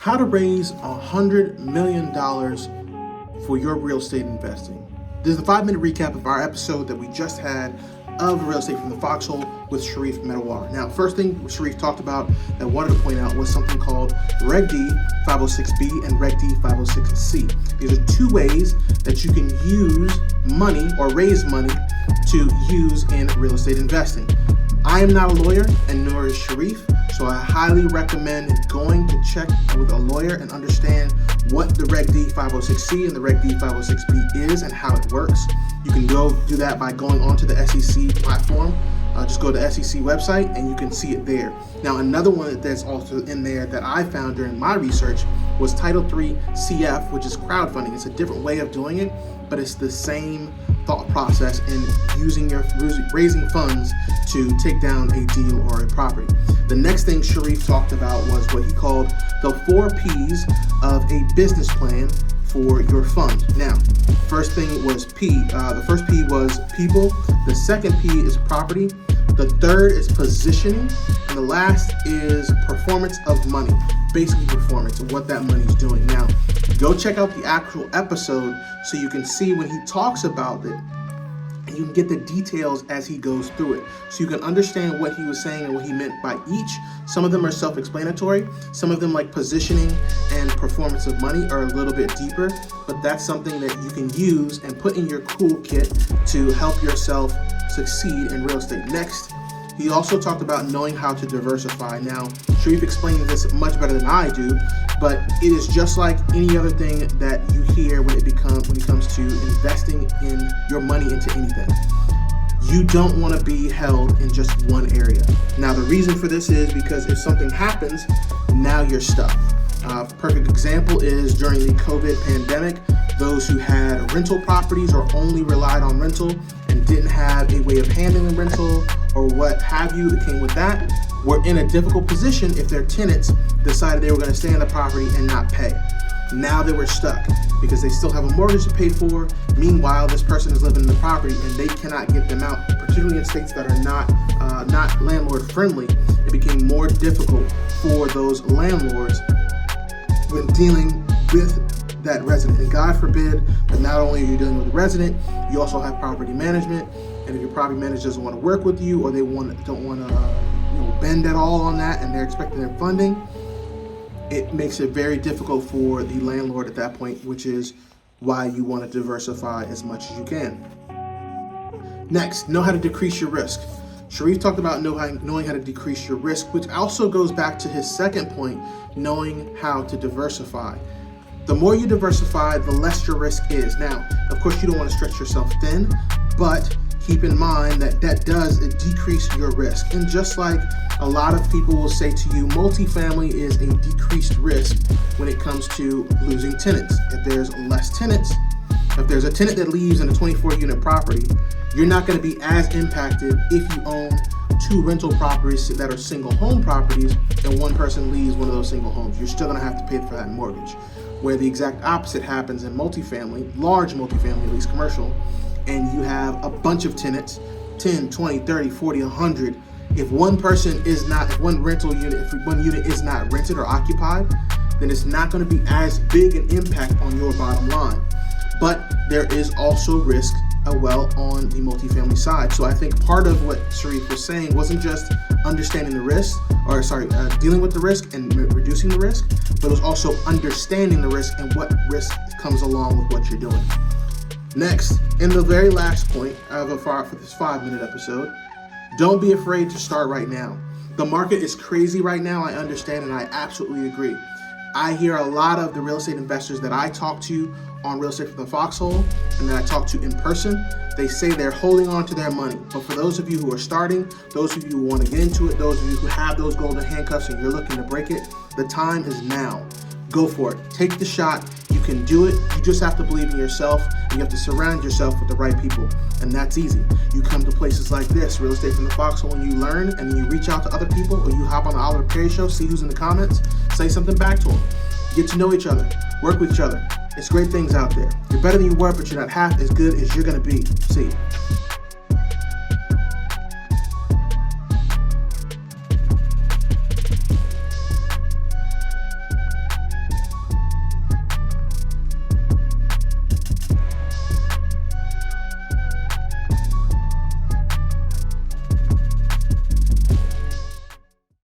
How to raise $100 million for your real estate investing. This is a 5-minute recap of our episode that we just had of Real Estate from the Foxhole with Sharif Medawar. Now, first thing Sharif talked about that I wanted to point out was something called Reg D 506B and Reg D 506C. These are two ways that you can use money or raise money to use in real estate investing. I am not a lawyer, and nor is Sharif, so I highly recommend going to check with a lawyer and understand what the Reg D 506C and the Reg D 506B is and how it works. You can go do that by going onto the SEC platform. Just go to the SEC website and you can see it there. Now, another one that's also in there that I found during my research was Title III CF, which is crowdfunding. It's a different way of doing it, but it's the same thought process in raising funds to take down a deal or a property. The next thing Sharif talked about was what he called the 4 P's of a business plan for your fund. Now, first thing was P. The first P was people. The second P is property. The third is positioning. And the last is performance of money. Basically performance of what that money's doing. Now, go check out the actual episode so you can see when he talks about it. And you can get the details as he goes through it. So you can understand what he was saying and what he meant by each. Some of them are self-explanatory. Some of them, like positioning and performance of money, are a little bit deeper. But that's something that you can use and put in your toolkit to help yourself succeed in real estate. Next, he also talked about knowing how to diversify. Now, Sharif explained this much better than I do, but it is just like any other thing that you hear when it comes to investing in your money into anything. You don't want to be held in just one area. Now, the reason for this is because if something happens, now you're stuck. Perfect example is during the COVID pandemic, those who had rental properties or only relied on rental and didn't have a way of handling rental or what have you that came with that were in a difficult position if their tenants decided they were going to stay in the property and not pay. Now they were stuck because they still have a mortgage to pay for. Meanwhile, this person is living in the property and they cannot get them out, particularly in states that are not landlord friendly. It became more difficult for those landlords when dealing with that resident. And God forbid that not only are you dealing with the resident, you also have property management. And if your property manager doesn't want to work with you, or they don't want to bend at all on that, and they're expecting their funding, it makes it very difficult for the landlord at that point, which is why you want to diversify as much as you can. Next, know how to decrease your risk. Sharif talked about knowing how to decrease your risk, which also goes back to his second point, knowing how to diversify. The more you diversify, the less your risk is. Now, of course, you don't want to stretch yourself thin, but keep in mind that does decrease your risk. And just like a lot of people will say to you, multifamily is a decreased risk when it comes to losing tenants. If there's less tenants, if there's a tenant that leaves in a 24-unit property, you're not going to be as impacted if you own 2 rental properties that are single home properties and one person leaves one of those single homes. You're still going to have to pay for that mortgage. Where the exact opposite happens in multifamily, large multifamily, at least commercial, and you have a bunch of tenants, 10, 20, 30, 40, 100. If one unit is not rented or occupied, then it's not going to be as big an impact on your bottom line. But there is also risk on the multifamily side. So I think part of what Sharif was saying wasn't just understanding the risk, dealing with the risk and reducing the risk, but it was also understanding the risk and what risk comes along with what you're doing. Next, in the very last point for this 5-minute episode, don't be afraid to start right now. The market is crazy right now, I understand, and I absolutely agree. I hear a lot of the real estate investors that I talk to on Real Estate from the Foxhole and that I talk to in person, they say they're holding on to their money. But for those of you who are starting, those of you who want to get into it, those of you who have those golden handcuffs and you're looking to break it, the time is now. Go for it. Take the shot. You can do it. You just have to believe in yourself, and you have to surround yourself with the right people. And that's easy. You come to places like this, Real Estate from the Foxhole, and you learn, and then you reach out to other people, or you hop on the Oliver Perry Show, see who's in the comments, say something back to them. Get to know each other. Work with each other. It's great things out there. You're better than you were, but you're not half as good as you're going to be. See you.